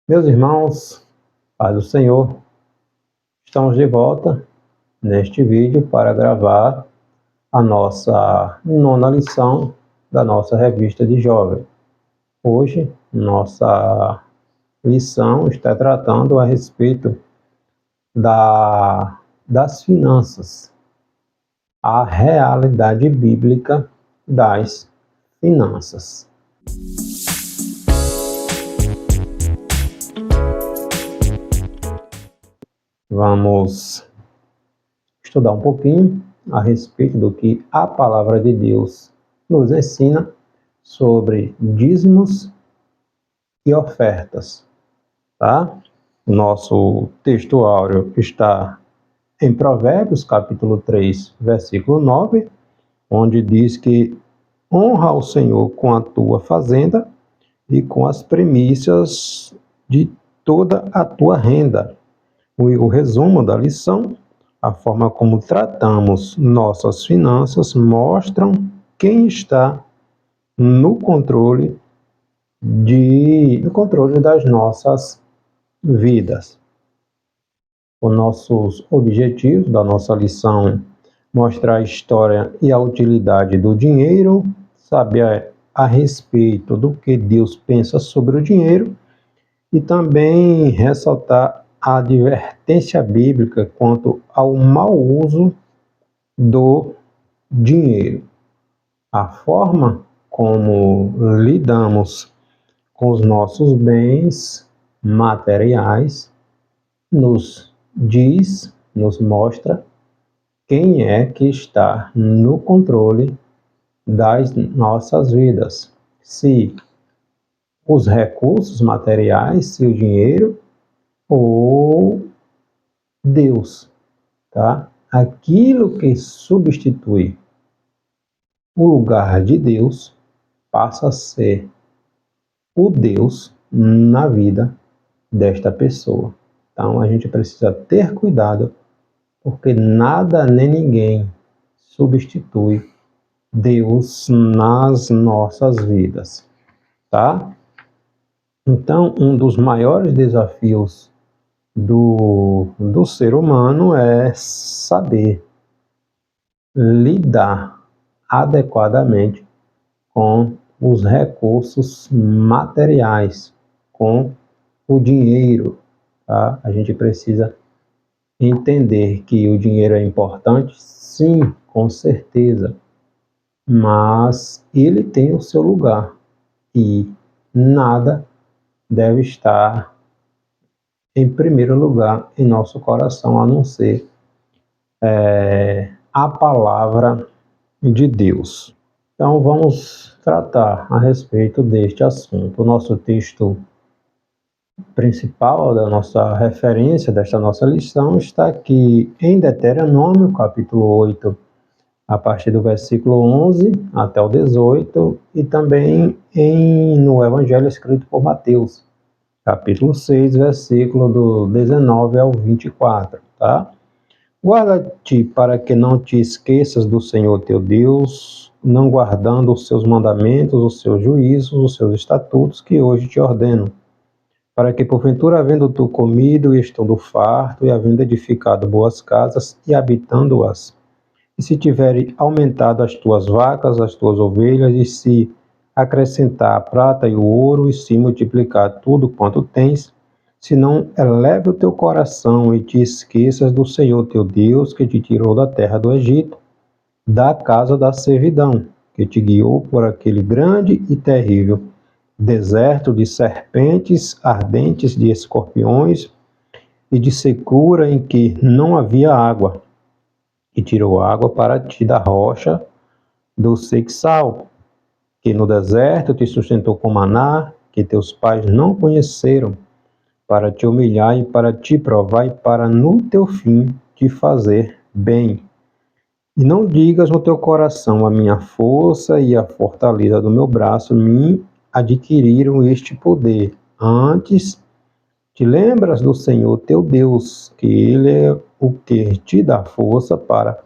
Meus irmãos, paz do Senhor, estamos de volta neste vídeo para gravar a nossa nona lição da nossa revista de jovem. Hoje, nossa lição está tratando a respeito das finanças, a realidade bíblica das finanças. Vamos estudar um pouquinho a respeito do que a palavra de Deus nos ensina sobre dízimos e ofertas, tá? O nosso texto áureo está em Provérbios, capítulo 3, versículo 9, onde diz que honra ao Senhor com a tua fazenda e com as primícias de toda a tua renda. O resumo da lição, a forma como tratamos nossas finanças, mostram quem está no controle das nossas vidas. Os nossos objetivos da nossa lição: mostrar a história e a utilidade do dinheiro, saber a respeito do que Deus pensa sobre o dinheiro e também ressaltar a advertência bíblica quanto ao mau uso do dinheiro. A forma como lidamos com os nossos bens materiais nos mostra quem é que está no controle das nossas vidas. Se os recursos materiais, se o dinheiro ou Deus, tá? Aquilo que substitui o lugar de Deus passa a ser o Deus na vida desta pessoa. Então a gente precisa ter cuidado, porque nada nem ninguém substitui Deus nas nossas vidas, tá? Então, um dos maiores desafios do ser humano é saber lidar adequadamente com os recursos materiais, com o dinheiro, tá? A gente precisa entender que o dinheiro é importante, sim, com certeza, mas ele tem o seu lugar e nada deve estar em primeiro lugar em nosso coração, a não ser a palavra de Deus. Então vamos tratar a respeito deste assunto. O nosso texto principal da nossa referência desta nossa lição está aqui em Deuteronômio, capítulo 8, a partir do versículo 11 até o 18, e também no Evangelho escrito por Mateus, capítulo 6, versículo do 19 ao 24, tá? Guarda-te para que não te esqueças do Senhor teu Deus, não guardando os seus mandamentos, os seus juízos, os seus estatutos que hoje te ordeno, para que porventura, havendo tu comido e estando farto, e havendo edificado boas casas e habitando-as, e se tiverem aumentado as tuas vacas, as tuas ovelhas, e se acrescentar a prata e o ouro, e se multiplicar tudo quanto tens, se não eleve o teu coração e te esqueças do Senhor teu Deus, que te tirou da terra do Egito, da casa da servidão, que te guiou por aquele grande e terrível deserto de serpentes, ardentes de escorpiões e de secura em que não havia água, e tirou água para ti da rocha do seixal, que no deserto te sustentou com maná, que teus pais não conheceram, para te humilhar e para te provar e para no teu fim te fazer bem. E não digas no teu coração: a minha força e a fortaleza do meu braço me adquiriram este poder. Antes, te lembras do Senhor teu Deus, que Ele é o que te dá força para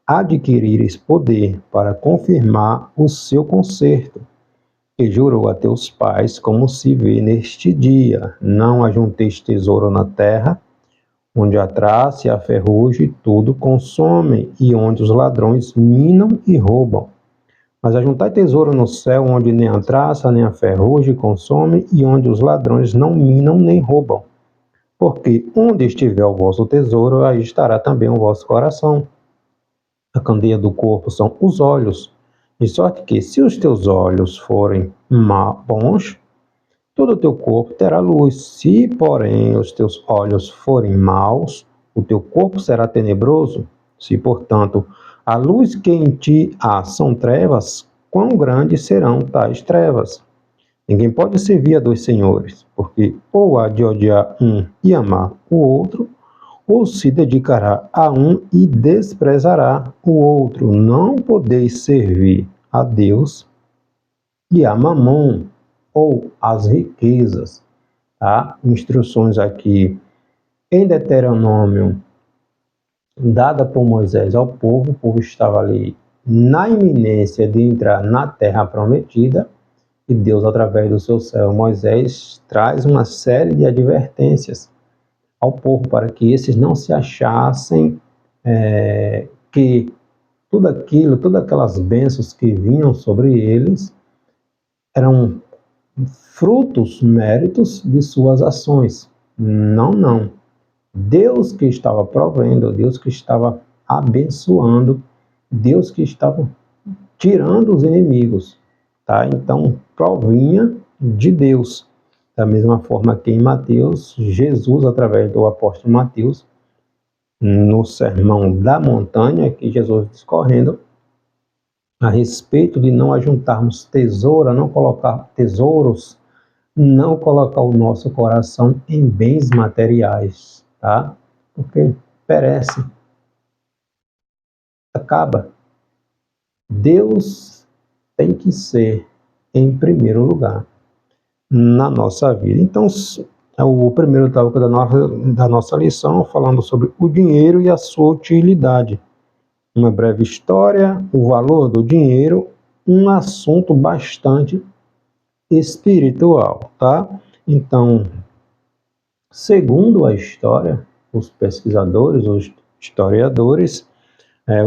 adquirir esse poder, para confirmar o seu conserto, que jurou a teus pais, como se vê neste dia: não ajunteis tesouro na terra, onde a traça e a ferrugem tudo consomem, e onde os ladrões minam e roubam. Mas ajuntai tesouro no céu, onde nem a traça nem a ferrugem consomem, e onde os ladrões não minam nem roubam. Porque onde estiver o vosso tesouro, aí estará também o vosso coração. A candeia do corpo são os olhos, de sorte que, se os teus olhos forem bons, todo o teu corpo terá luz. Se, porém, os teus olhos forem maus, o teu corpo será tenebroso. Se, portanto, a luz que em ti há são trevas, quão grandes serão tais trevas? Ninguém pode servir a dois senhores, porque ou há de odiar um e amar o outro, ou se dedicará a um e desprezará o outro. Não podeis servir a Deus e a Mamon, ou as riquezas. Tá? Instruções aqui em Deuteronômio, dada por Moisés ao povo. O povo estava ali na iminência de entrar na terra prometida, e Deus, através do seu servo Moisés, traz uma série de advertências ao povo, para que esses não se achassem que tudo aquilo, todas aquelas bênçãos que vinham sobre eles, eram frutos, méritos de suas ações. Não, não. Deus que estava provendo, Deus que estava abençoando, Deus que estava tirando os inimigos, tá? Então, provinha de Deus. Da mesma forma que em Mateus, Jesus, através do apóstolo Mateus, no Sermão da Montanha, que Jesus discorrendo a respeito de não ajuntarmos tesouro, não colocar tesouros, não colocar o nosso coração em bens materiais, tá? Porque perece, acaba. Deus tem que ser em primeiro lugar na nossa vida. Então, o primeiro tópico da nossa lição, falando sobre o dinheiro e a sua utilidade. Uma breve história, o valor do dinheiro, um assunto bastante espiritual, tá? Então, segundo a história, os pesquisadores, os historiadores,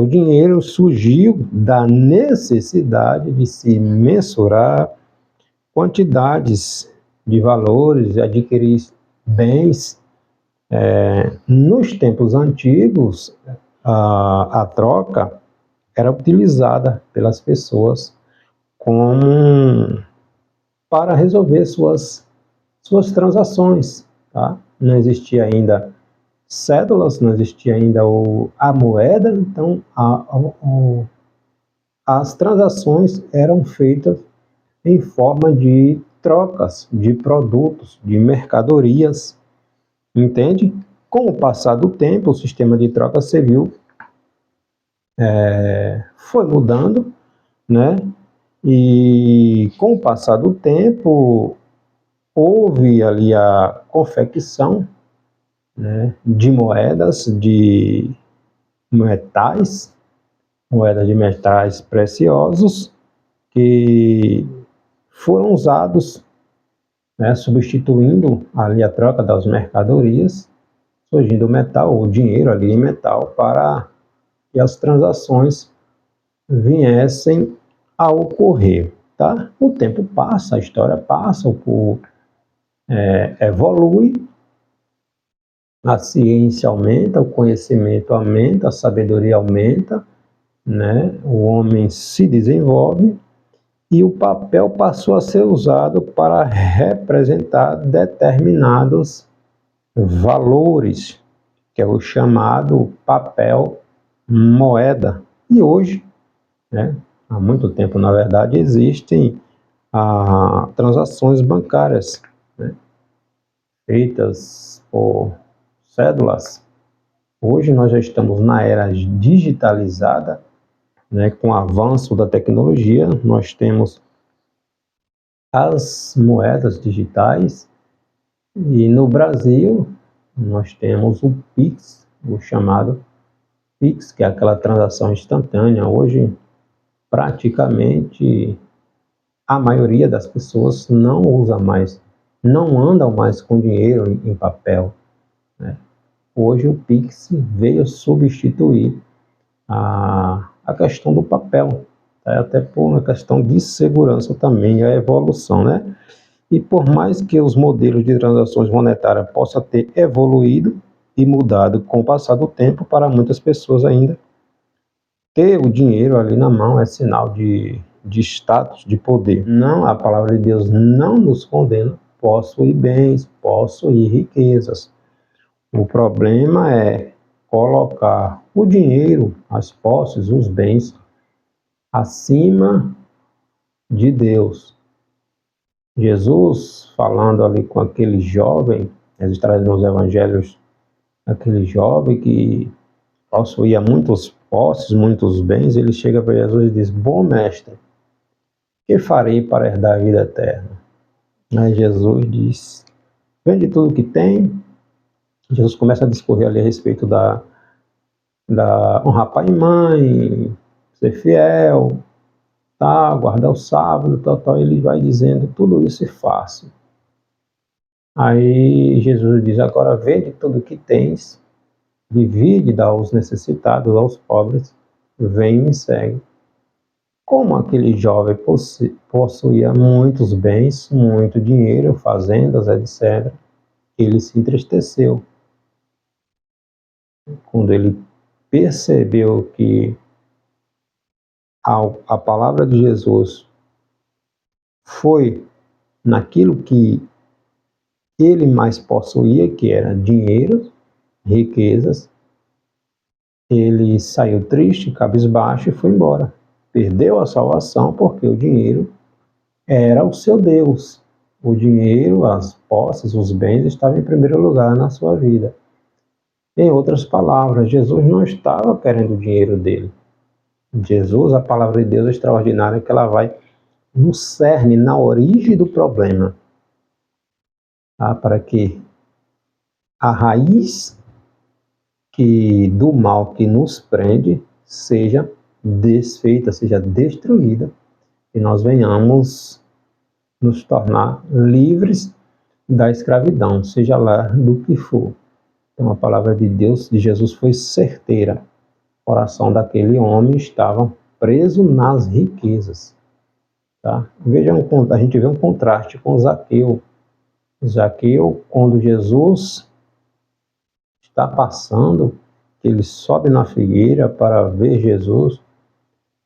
o dinheiro surgiu da necessidade de se mensurar quantidades de valores, adquirir bens. Nos tempos antigos, a troca era utilizada pelas pessoas como para resolver suas transações, tá? Não existia ainda cédulas, não existia ainda a moeda, então as transações eram feitas em forma de trocas de produtos, de mercadorias, entende? Com o passar do tempo, o sistema de troca civil foi mudando, né? E com o passar do tempo, houve ali a confecção, né, de moedas de metais, moedas de metais preciosos, que foram usados, né, substituindo ali a troca das mercadorias, surgindo o metal, o dinheiro ali em metal, para que as transações viessem a ocorrer, tá? O tempo passa, a história passa, evolui, a ciência aumenta, o conhecimento aumenta, a sabedoria aumenta, né? O homem se desenvolve e o papel passou a ser usado para representar determinados valores, que é o chamado papel moeda. E hoje, né, há muito tempo, na verdade, existem transações bancárias, né, feitas por cédulas. Hoje nós já estamos na era digitalizada, né, com o avanço da tecnologia, nós temos as moedas digitais, e no Brasil nós temos o Pix, o chamado Pix, que é aquela transação instantânea. Hoje praticamente a maioria das pessoas não usa mais, não andam mais com dinheiro em papel, né? Hoje o Pix veio substituir a questão do papel, tá? Até por uma questão de segurança também, a evolução, né? E por mais que os modelos de transações monetárias possam ter evoluído e mudado com o passar do tempo, para muitas pessoas ainda, ter o dinheiro ali na mão é sinal de status, de poder. Não, a palavra de Deus não nos condena possuir bens, possuir riquezas. O problema é colocar o dinheiro, as posses, os bens, acima de Deus. Jesus, falando ali com aquele jovem, eles trazem nos evangelhos, aquele jovem que possuía muitos posses, muitos bens, ele chega para Jesus e diz: bom mestre, que farei para herdar a vida eterna? Aí Jesus diz: vende tudo que tem. Jesus começa a discorrer ali a respeito da honrar pai e mãe, ser fiel, tá, guardar o sábado, tal. Ele vai dizendo tudo isso e faço. Aí Jesus diz: agora vende tudo que tens, divide, dá aos necessitados, aos pobres, vem e me segue. Como aquele jovem possuía muitos bens, muito dinheiro, fazendas, etc., ele se entristeceu. Quando ele percebeu que a palavra de Jesus foi naquilo que ele mais possuía, que era dinheiro, riquezas, ele saiu triste, cabisbaixo e foi embora. Perdeu a salvação porque o dinheiro era o seu Deus. O dinheiro, as posses, os bens estavam em primeiro lugar na sua vida. Em outras palavras, Jesus não estava querendo o dinheiro dele. Jesus, a palavra de Deus é extraordinária, que ela vai no cerne, na origem do problema, tá? Para que a raiz do mal que nos prende seja desfeita, seja destruída, e nós venhamos nos tornar livres da escravidão, seja lá do que for. Então a palavra de Deus, de Jesus, foi certeira. O coração daquele homem estava preso nas riquezas. Tá? A gente vê um contraste com Zaqueu. Zaqueu, quando Jesus está passando, ele sobe na figueira para ver Jesus,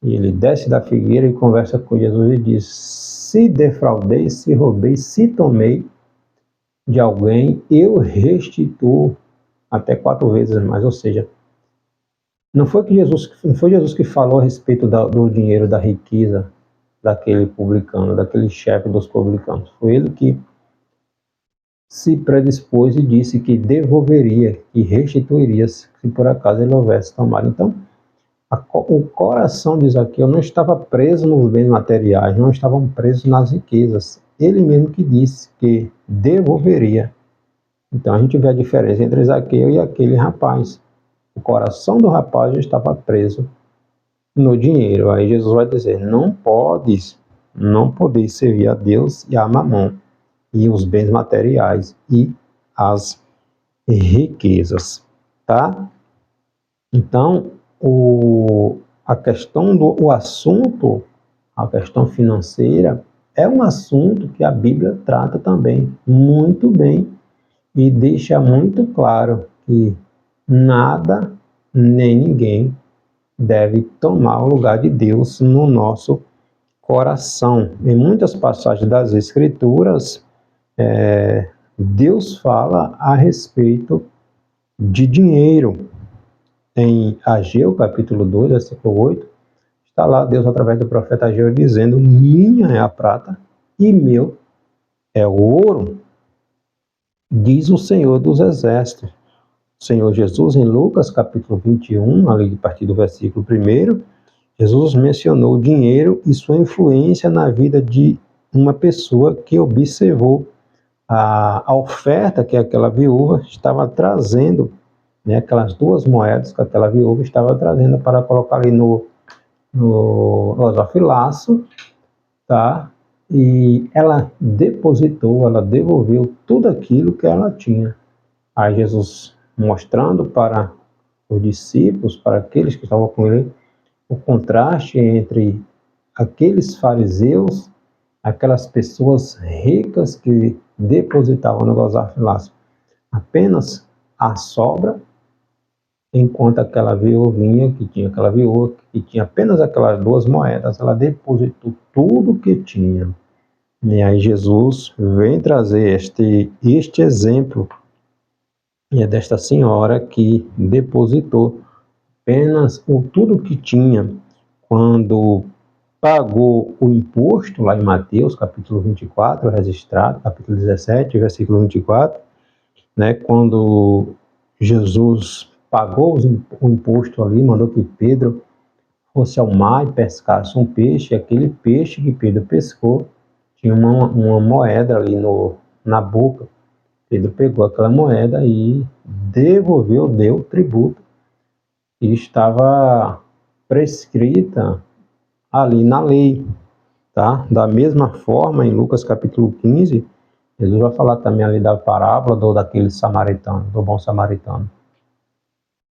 e ele desce da figueira e conversa com Jesus e diz: se defraudei, se roubei, se tomei de alguém, eu restituo até 4 vezes mais. Ou seja, não foi Jesus que falou a respeito do dinheiro, da riqueza daquele publicano, daquele chefe dos publicanos. Foi ele que se predispôs e disse que devolveria, que restituiria se por acaso ele houvesse tomado. Então, o coração de Zaqueu não estava preso nos bens materiais, não estavam presos nas riquezas. Ele mesmo que disse que devolveria. Então a gente vê a diferença entre Zaqueu e aquele rapaz. O coração do rapaz já estava preso no dinheiro. Aí Jesus vai dizer: não podeis servir a Deus e a Mamon, e os bens materiais e as riquezas, tá? Então, a questão financeira é um assunto que a Bíblia trata também muito bem e deixa muito claro que nada nem ninguém deve tomar o lugar de Deus no nosso coração. Em muitas passagens das Escrituras, Deus fala a respeito de dinheiro. Em Ageu, capítulo 2, versículo 8, está lá Deus, através do profeta Ageu, dizendo: minha é a prata e meu é o ouro, diz o Senhor dos Exércitos. O Senhor Jesus, em Lucas, capítulo 21, ali a partir do versículo 1, Jesus mencionou o dinheiro e sua influência na vida de uma pessoa que observou a oferta que aquela viúva estava trazendo, né, aquelas 2 moedas que aquela viúva estava trazendo para colocar ali no gasofilaço, tá? e ela depositou, ela devolveu tudo aquilo que ela tinha. Aí Jesus, mostrando para os discípulos, para aqueles que estavam com ele, o contraste entre aqueles fariseus, aquelas pessoas ricas que depositavam no gasofilácio apenas a sobra, enquanto aquela viúvinha, que tinha aquela viúva, que tinha apenas aquelas 2 moedas, ela depositou tudo que tinha. E aí Jesus vem trazer este exemplo, e é desta senhora que depositou apenas o tudo que tinha quando pagou o imposto, lá em Mateus, capítulo 24, registrado, capítulo 17, versículo 24, né, quando Jesus pagou o imposto ali, mandou que Pedro fosse ao mar e pescasse um peixe, e aquele peixe que Pedro pescou tinha uma moeda ali na boca. Pedro pegou aquela moeda e devolveu, deu o tributo, e estava prescrita ali na lei, tá? Da mesma forma, em Lucas capítulo 15, Jesus vai falar também ali da parábola daquele samaritano, do bom samaritano.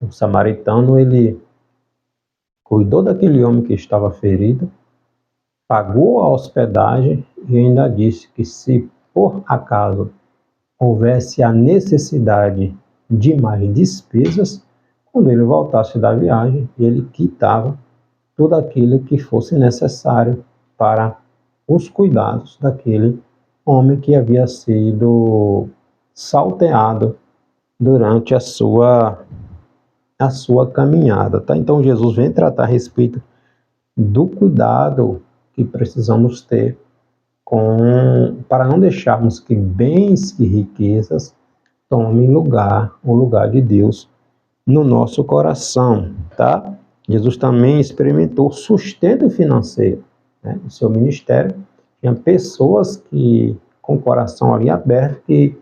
O samaritano, ele cuidou daquele homem que estava ferido, pagou a hospedagem e ainda disse que se por acaso houvesse a necessidade de mais despesas, quando ele voltasse da viagem, ele quitava tudo aquilo que fosse necessário para os cuidados daquele homem que havia sido salteado durante a sua caminhada, tá? Então Jesus vem tratar a respeito do cuidado que precisamos ter para não deixarmos que bens e riquezas tomem o lugar de Deus no nosso coração, tá? Jesus também experimentou sustento financeiro, né? No seu ministério tinha pessoas que com o coração ali aberto que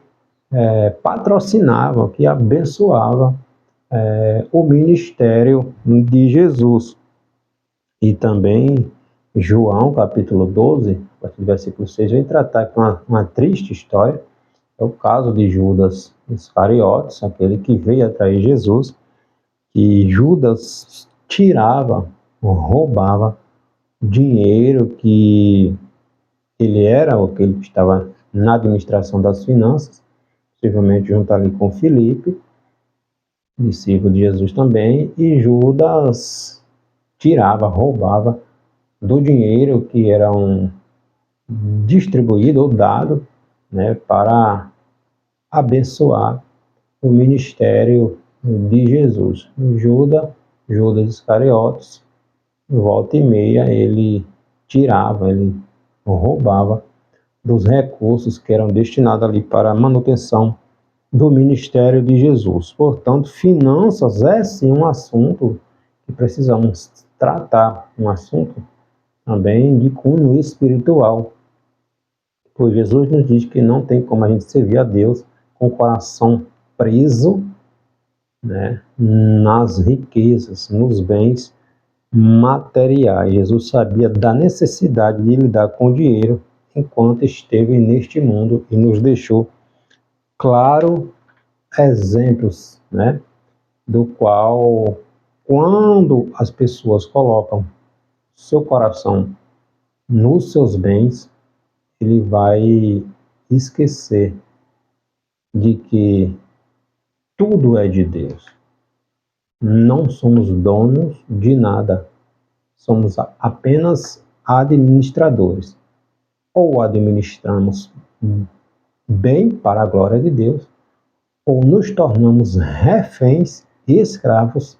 patrocinavam, que abençoavam o ministério de Jesus. E também João, capítulo 12, a partir do versículo 6, vem tratar com uma triste história. É o caso de Judas Iscariotes, aquele que veio atrair Jesus, que Judas tirava, roubava dinheiro que ele era, aquele que estava na administração das finanças, possivelmente junto ali com Filipe, discípulo de Jesus também, e Judas tirava, roubava do dinheiro que era distribuído ou dado, né, para abençoar o ministério de Jesus. Judas Iscariotes, volta e meia, ele tirava, ele roubava dos recursos que eram destinados ali para a manutenção do ministério de Jesus. Portanto, finanças é sim um assunto que precisamos tratar, um assunto também de cunho espiritual, pois Jesus nos diz que não tem como a gente servir a Deus com o coração preso, né, nas riquezas, nos bens materiais. Jesus sabia da necessidade de lidar com o dinheiro enquanto esteve neste mundo e nos deixou claro exemplos, né, do qual, quando as pessoas colocam seu coração nos seus bens, ele vai esquecer de que tudo é de Deus. Não somos donos de nada, somos apenas administradores. Ou administramos bem para a glória de Deus, ou nos tornamos reféns e escravos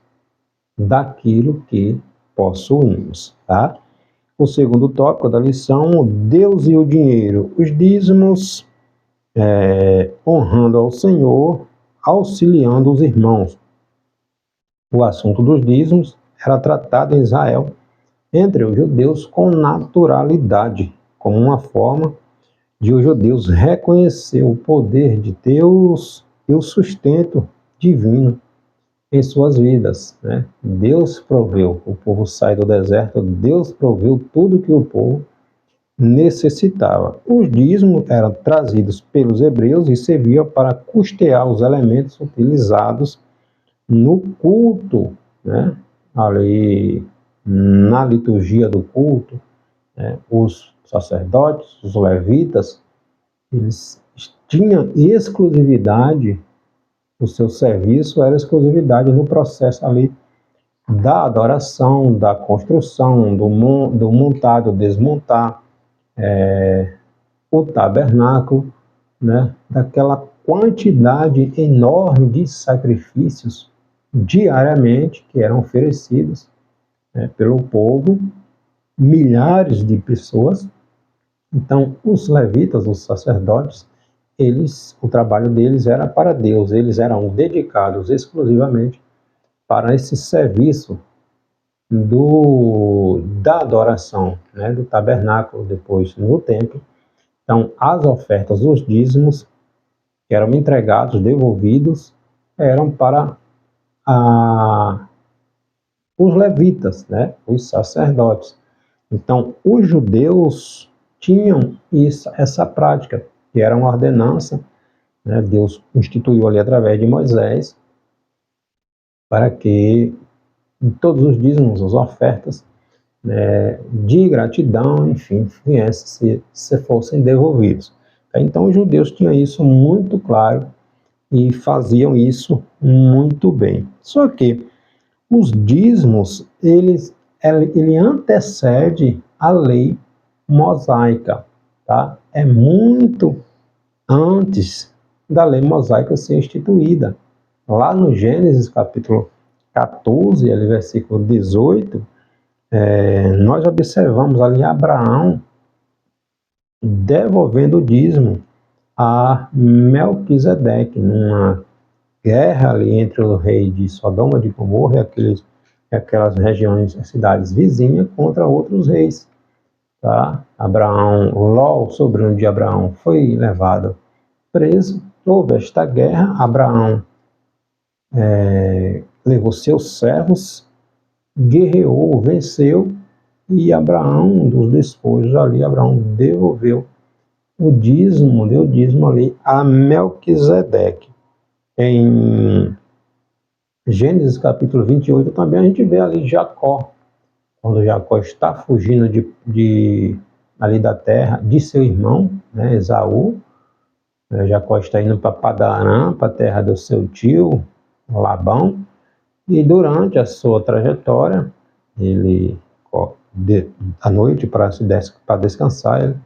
daquilo que possuímos, tá? O segundo tópico da lição, Deus e o dinheiro. Os dízimos, honrando ao Senhor, auxiliando os irmãos. O assunto dos dízimos era tratado em Israel entre os judeus com naturalidade, como uma forma de os judeus reconhecer o poder de Deus e o sustento divino em suas vidas, né? Deus proveu, o povo sai do deserto, Deus proveu tudo que o povo necessitava. Os dízimos eram trazidos pelos hebreus e serviam para custear os elementos utilizados no culto, né? Ali na liturgia do culto, né? Os sacerdotes, os levitas, eles tinham exclusividade, o seu serviço era exclusividade no processo ali da adoração, da construção, do montar, do desmontar, o tabernáculo, né? Daquela quantidade enorme de sacrifícios diariamente que eram oferecidos, né, pelo povo, milhares de pessoas. Então, os levitas, os sacerdotes, o trabalho deles era para Deus, eles eram dedicados exclusivamente para esse serviço da adoração, né, do tabernáculo, depois no templo. Então, as ofertas, os dízimos, que eram entregados, devolvidos, eram para os levitas, né, os sacerdotes. Então, os judeus tinham essa prática, que era uma ordenança, né, Deus instituiu ali através de Moisés, para que todos os dízimos, as ofertas, né, de gratidão, enfim, se fossem devolvidos. Então, os judeus tinham isso muito claro e faziam isso muito bem. Só que os dízimos, ele antecede a lei mosaica, tá? É muito antes da lei mosaica ser instituída. Lá no Gênesis, capítulo 14, ali, versículo 18, nós observamos ali Abraão devolvendo o dízimo a Melquisedeque, numa guerra ali entre o rei de Sodoma de Gomorra e aquelas regiões, cidades vizinhas, contra outros reis. Tá? Ló, o sobrinho de Abraão, foi levado preso. Houve esta guerra. Abraão levou seus servos, guerreou, venceu, e Abraão, um dos despojos ali, Abraão devolveu o dízimo, deu o dízimo ali a Melquisedeque. Em Gênesis capítulo 28 também a gente vê ali Jacó, quando Jacó está fugindo ali da terra de seu irmão, né, Esaú. Jacó está indo para Padarã, para a terra do seu tio Labão, e durante a sua trajetória, ele, à noite, para descansar,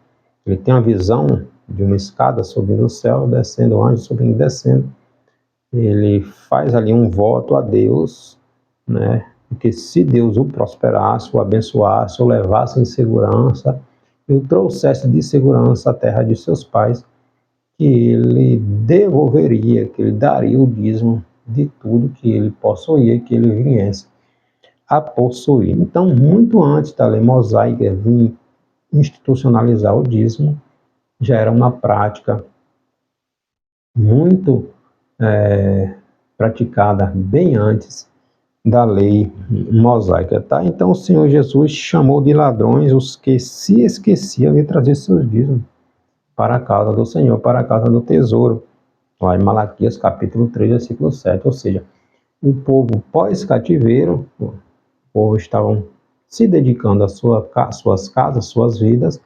ele tem a visão de uma escada subindo no céu, descendo, anjo subindo e descendo. Ele faz ali um voto a Deus, né? Porque se Deus o prosperasse, o abençoasse, o levasse em segurança, e o trouxesse de segurança à terra de seus pais, que ele devolveria, que ele daria o dízimo de tudo que ele possuía, que ele viesse a possuir. Então, muito antes da lei mosaica vir institucionalizar o dízimo, já era uma prática muito praticada bem antes da lei mosaica, tá? Então o Senhor Jesus chamou de ladrões os que se esqueciam de trazer seus dízimos para a casa do Senhor, para a casa do tesouro, lá em Malaquias capítulo 3, versículo 7, ou seja, o povo pós-cativeiro, o povo estavam se dedicando às suas casas, suas vidas,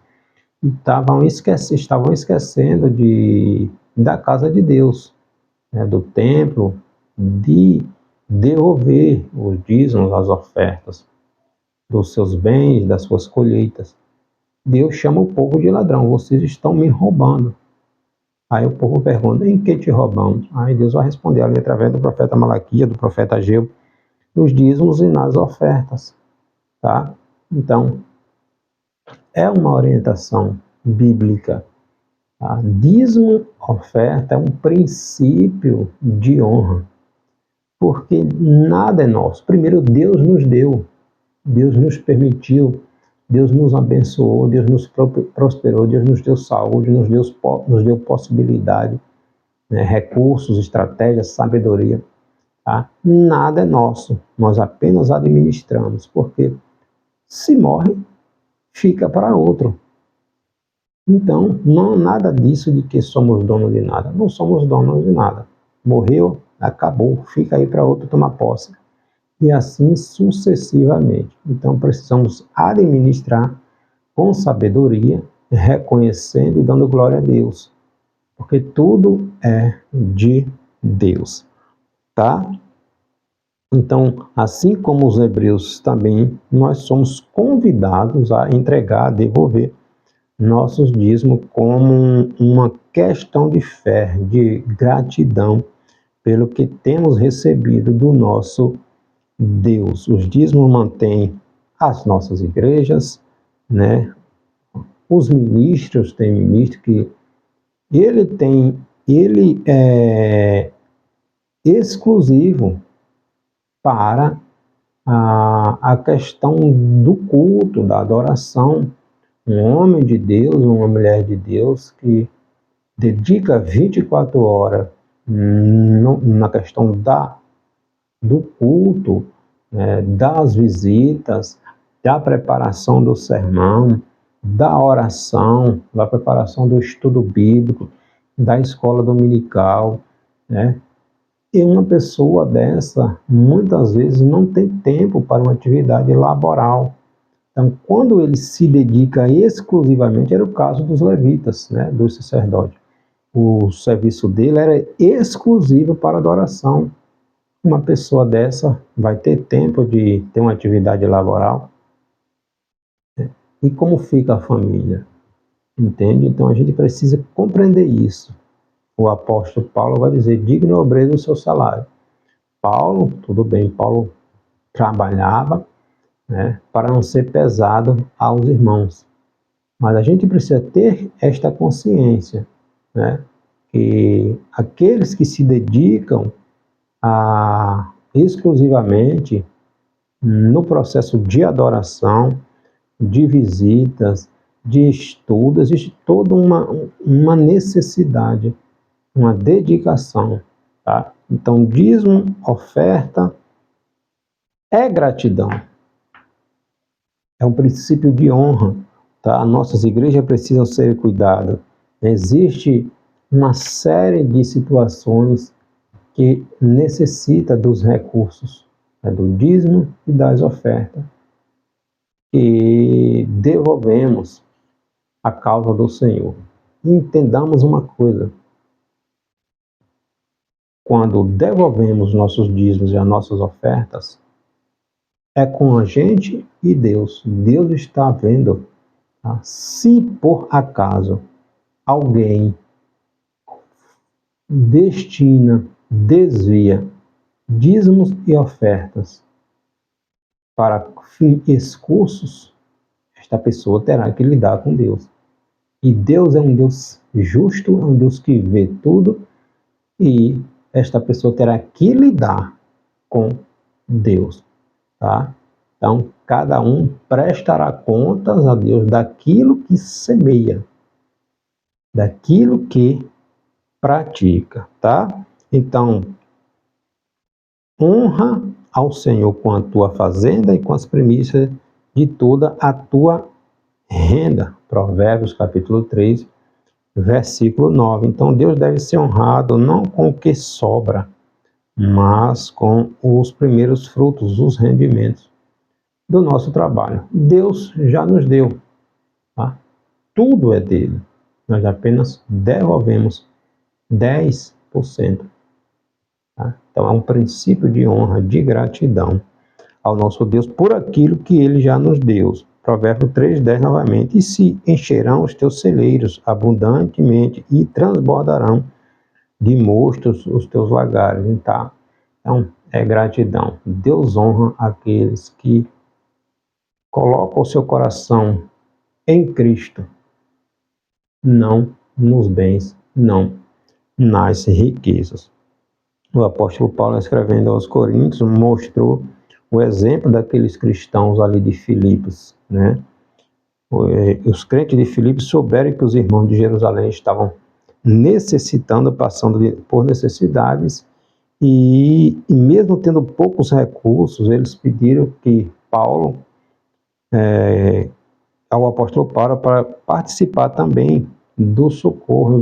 e estavam esquecendo da casa de Deus, né, do templo, de devolver os dízimos, as ofertas dos seus bens, das suas colheitas. Deus chama o povo de ladrão, vocês estão me roubando. Aí o povo pergunta, em que te roubamos? Aí Deus vai responder ali através do profeta Malaquias, do profeta Ageu, nos dízimos e nas ofertas, tá? Então, é uma orientação bíblica. Tá? Dízimo, oferta, é um princípio de honra, porque nada é nosso. Primeiro, Deus nos deu, Deus nos permitiu, Deus nos abençoou, Deus nos prosperou, Deus nos deu saúde, nos deu possibilidade, né, recursos, estratégias, sabedoria. Tá? Nada é nosso, nós apenas administramos, porque se morre, fica para outro. Então, não nada disso de que somos donos de nada. Não somos donos de nada. Morreu, acabou, fica aí para outro tomar posse. E assim sucessivamente. Então, precisamos administrar com sabedoria, reconhecendo e dando glória a Deus. Porque tudo é de Deus, tá? Então, assim como os hebreus também, nós somos convidados a entregar, a devolver nossos dízimos como uma questão de fé, de gratidão pelo que temos recebido do nosso Deus. Os dízimos mantêm as nossas igrejas, né? Os ministros, tem ministro que ele é exclusivo para a questão do culto, da adoração. Um homem de Deus, uma mulher de Deus que dedica 24 horas na questão do culto, das visitas, da preparação do sermão, da oração, da preparação do estudo bíblico, da escola dominical, né? E uma pessoa dessa, muitas vezes, não tem tempo para uma atividade laboral. Então, quando ele se dedica exclusivamente, era o caso dos levitas, né, dos sacerdotes. O serviço dele era exclusivo para adoração. Uma pessoa dessa vai ter tempo de ter uma atividade laboral? E como fica a família? Entende? Então, a gente precisa compreender isso. O apóstolo Paulo vai dizer, digno obreiro do seu salário. Paulo, tudo bem, Paulo trabalhava, né, para não ser pesado aos irmãos. Mas a gente precisa ter esta consciência, né, que aqueles que se dedicam exclusivamente no processo de adoração, de visitas, de estudo, existe toda uma necessidade, uma dedicação, tá? Então, dízimo, oferta, é gratidão. É um princípio de honra, tá? Nossas igrejas precisam ser cuidadas. Existe uma série de situações que necessita dos recursos, né, do dízimo e das ofertas, e devolvemos a causa do Senhor. E entendamos uma coisa, quando devolvemos nossos dízimos e as nossas ofertas, é com a gente e Deus. Deus está vendo, tá? Se por acaso alguém desvia dízimos e ofertas para fins escusos, esta pessoa terá que lidar com Deus. E Deus é um Deus justo, é um Deus que vê tudo, e esta pessoa terá que lidar com Deus, tá? Então, cada um prestará contas a Deus daquilo que semeia, daquilo que pratica, tá? Então, honra ao Senhor com a tua fazenda e com as primícias de toda a tua renda. Provérbios capítulo 3, versículo 9. Então, Deus deve ser honrado não com o que sobra, mas com os primeiros frutos, os rendimentos do nosso trabalho. Deus já nos deu, tá? Tudo é dele. Nós apenas devolvemos 10%. Tá? Então, é um princípio de honra, de gratidão ao nosso Deus por aquilo que ele já nos deu. Provérbio 3:10 novamente. E se encherão os teus celeiros abundantemente e transbordarão de mostos os teus lagares. Tá? Então, é gratidão. Deus honra aqueles que colocam o seu coração em Cristo, não nos bens, não nas riquezas. O apóstolo Paulo, escrevendo aos Coríntios, mostrou o exemplo daqueles cristãos ali de Filipos, né? Os crentes de Filipos souberam que os irmãos de Jerusalém estavam necessitando, passando por necessidades, e mesmo tendo poucos recursos, eles pediram que Paulo ao apóstolo Paulo para participar também do socorro,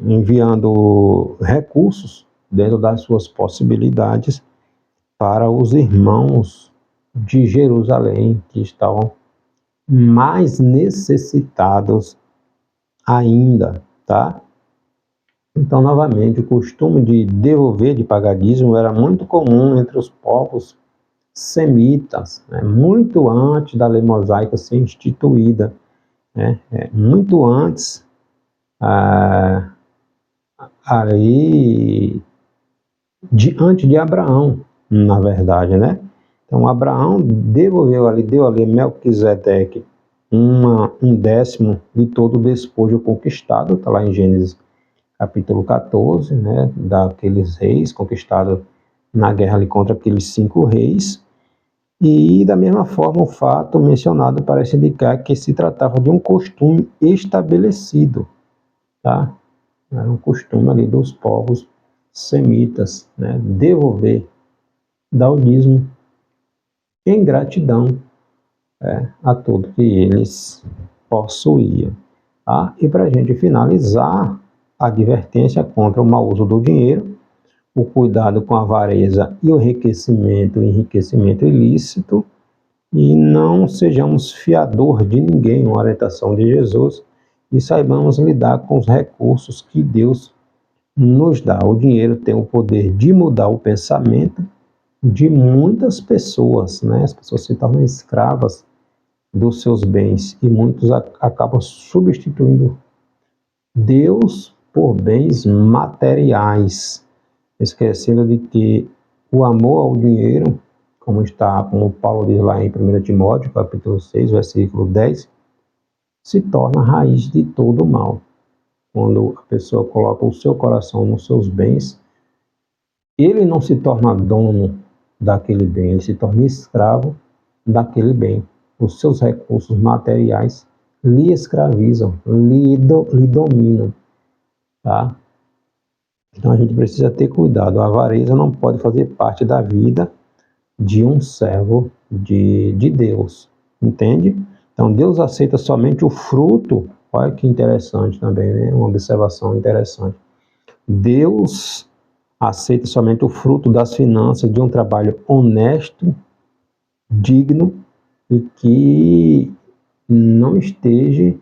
enviando recursos dentro das suas possibilidades para os irmãos de Jerusalém que estavam mais necessitados ainda, tá? Então, novamente, o costume de devolver, de pagar dízimo, era muito comum entre os povos semitas, né? Muito antes da lei mosaica ser instituída, né? Muito antes antes de Abraão, na verdade, né? Então, Abraão deu ali a Melquisedeque um décimo de todo o despojo conquistado, está lá em Gênesis capítulo 14, né? Daqueles reis conquistados na guerra ali contra aqueles 5 reis. E, da mesma forma, o fato mencionado parece indicar que se tratava de um costume estabelecido, tá? Era um costume ali dos povos semitas, né? Devolver, dar o dízimo em gratidão a tudo que eles possuíam. Tá? E para a gente finalizar, a advertência contra o mau uso do dinheiro, o cuidado com a avareza e o enriquecimento ilícito, e não sejamos fiador de ninguém, uma orientação de Jesus, e saibamos lidar com os recursos que Deus nos dá. O dinheiro tem o poder de mudar o pensamento de muitas pessoas, né? As pessoas se tornam escravas dos seus bens e muitos acabam substituindo Deus por bens materiais, esquecendo de que o amor ao dinheiro, como Paulo diz lá em 1 Timóteo, capítulo 6, versículo 10, se torna a raiz de todo o mal. Quando a pessoa coloca o seu coração nos seus bens, ele não se torna dono daquele bem, ele se torna escravo daquele bem. Os seus recursos materiais lhe escravizam, lhe dominam, tá? Então a gente precisa ter cuidado. A avareza não pode fazer parte da vida de um servo de Deus, entende? Então Deus aceita somente o fruto. Olha que interessante também, né? Uma observação interessante. Deus aceita somente o fruto das finanças de um trabalho honesto, digno e que não esteja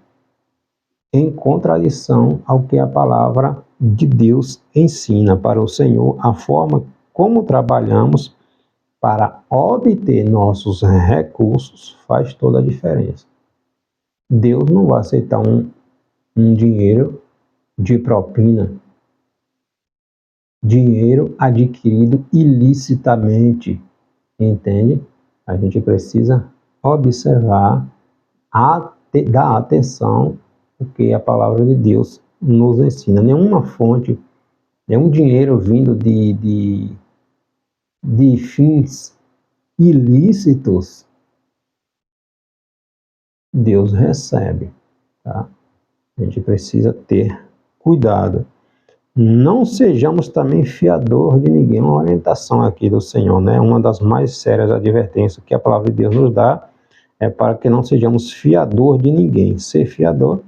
em contradição ao que a palavra de Deus ensina. Para o Senhor, a forma como trabalhamos para obter nossos recursos faz toda a diferença. Deus não vai aceitar um dinheiro de propina, dinheiro adquirido ilicitamente, entende? A gente precisa observar, dar atenção ao que a palavra de Deus nos ensina. Nenhuma fonte, nenhum dinheiro vindo de fins ilícitos, Deus recebe, tá? A gente precisa ter cuidado. Não sejamos também fiador de ninguém. Uma orientação aqui do Senhor, né? Uma das mais sérias advertências que a palavra de Deus nos dá é para que não sejamos fiador de ninguém. Ser fiador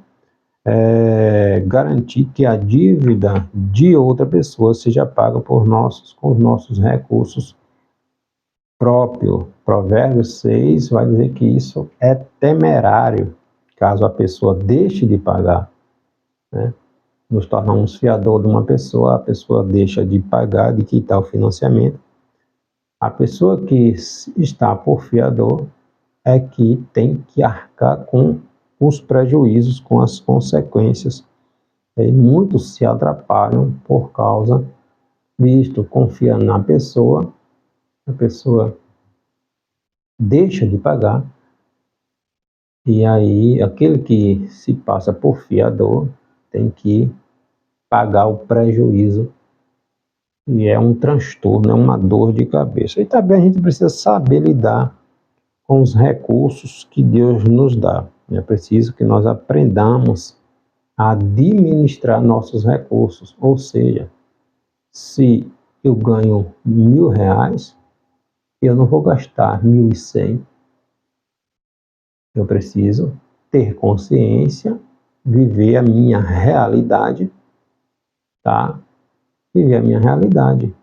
é garantir que a dívida de outra pessoa seja paga com os nossos recursos próprios. Provérbios 6 vai dizer que isso é temerário, caso a pessoa deixe de pagar, né? Nos tornamos fiador de uma pessoa, a pessoa deixa de pagar, de quitar o financiamento. A pessoa que está por fiador é que tem que arcar com os prejuízos, com as consequências. E muitos se atrapalham por causa disto, confiando na pessoa, a pessoa deixa de pagar, e aí aquele que se passa por fiador tem que pagar o prejuízo, e é um transtorno, é uma dor de cabeça. E também a gente precisa saber lidar com os recursos que Deus nos dá. É preciso que nós aprendamos a administrar nossos recursos, ou seja, se eu ganho R$1.000, eu não vou gastar 1.100, Eu preciso ter consciência, viver a minha realidade, tá? Viver a minha realidade.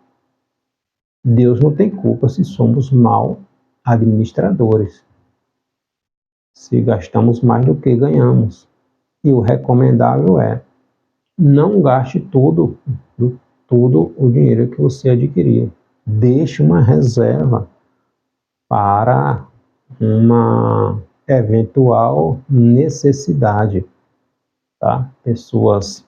Deus não tem culpa se somos mal administradores, se gastamos mais do que ganhamos. E o recomendável é: não gaste todo o dinheiro que você adquiriu. Deixe uma reserva para uma eventual necessidade, tá? Pessoas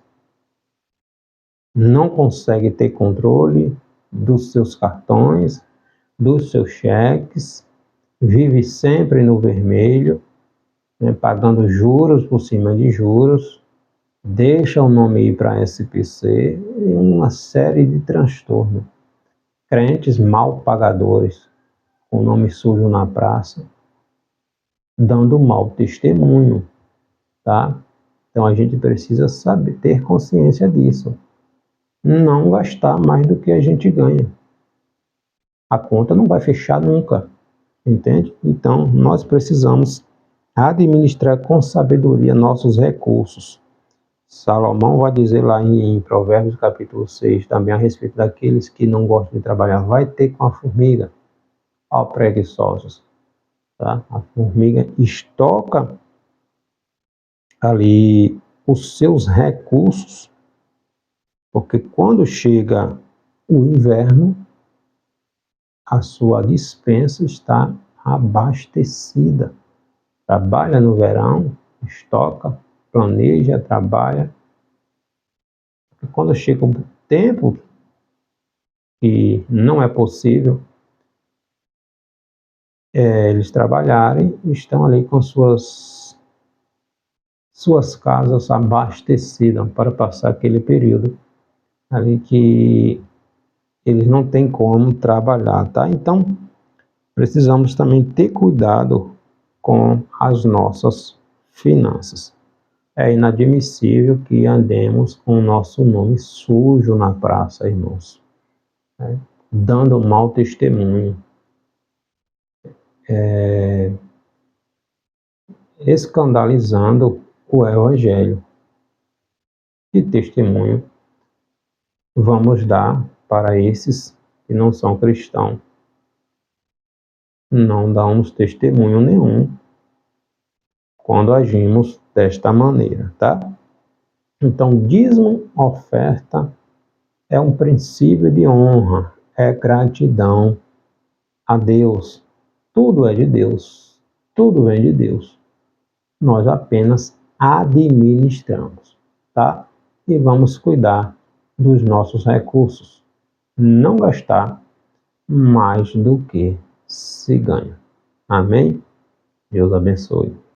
não conseguem ter controle dos seus cartões, dos seus cheques, vive sempre no vermelho, né, pagando juros por cima de juros, deixa o nome ir para SPC e uma série de transtornos. Crentes mal pagadores, com nome sujo na praça, dando mau testemunho, tá? Então a gente precisa saber, ter consciência disso. Não gastar mais do que a gente ganha. A conta não vai fechar nunca, entende? Então nós precisamos administrar com sabedoria nossos recursos. Salomão vai dizer lá em Provérbios capítulo 6, também a respeito daqueles que não gostam de trabalhar, vai ter com a formiga, ó preguiçosos. Tá? A formiga estoca ali os seus recursos, porque quando chega o inverno, a sua despensa está abastecida. Trabalha no verão, estoca, planeja, trabalha. E quando chega o tempo que não é possível eles trabalharem, estão ali com suas casas abastecidas para passar aquele período ali que eles não têm como trabalhar, tá? Então, precisamos também ter cuidado com as nossas finanças. É inadmissível que andemos com o nosso nome sujo na praça, irmãos, né? Dando um mau testemunho, escandalizando o Evangelho. Que testemunho vamos dar para esses que não são cristãos? Não damos testemunho nenhum quando agimos desta maneira, tá? Então, dízimo, oferta, é um princípio de honra, é gratidão a Deus. Tudo é de Deus, tudo vem de Deus. Nós apenas administramos, tá? E vamos cuidar dos nossos recursos. Não gastar mais do que se ganha. Amém? Deus abençoe.